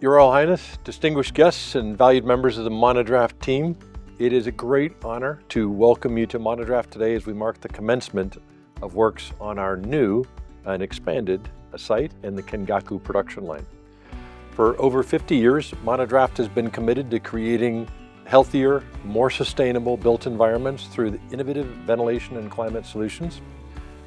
Your Royal Highness, distinguished guests and valued members of the Monodraught team, it is a great honor to welcome you to Monodraught today as we mark the commencement of works on our new and expanded site in the Kengaku production line. For over 50 years, Monodraught has been committed to creating healthier, more sustainable built environments through the innovative ventilation and climate solutions.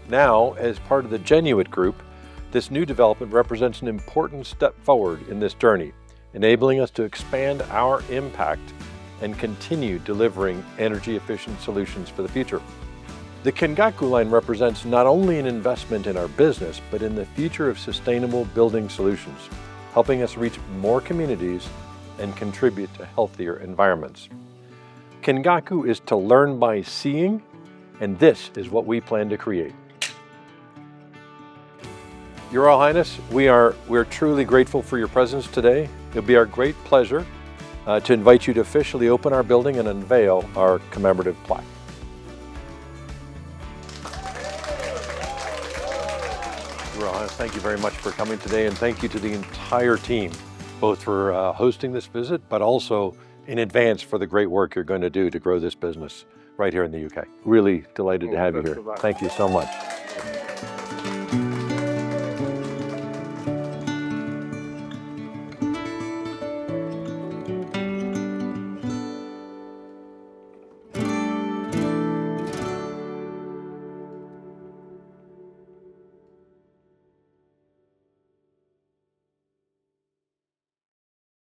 Now, as part of the Genuit Group, this new development represents an important step forward in this journey, enabling us to expand our impact and continue delivering energy-efficient solutions for the future. The Kengaku line represents not only an investment in our business, but in the future of sustainable building solutions, helping us reach more communities and contribute to healthier environments. Kengaku is to learn by seeing, and this is what we plan to create. Your Royal Highness, we're truly grateful for your presence today. It'll be our great pleasure to invite you to officially open our building and unveil our commemorative plaque. Your Royal Highness, thank you very much for coming today, and thank you to the entire team, both for hosting this visit, but also in advance for the great work you're going to do to grow this business right here in the UK. Really delighted to have you here. Thank you so much.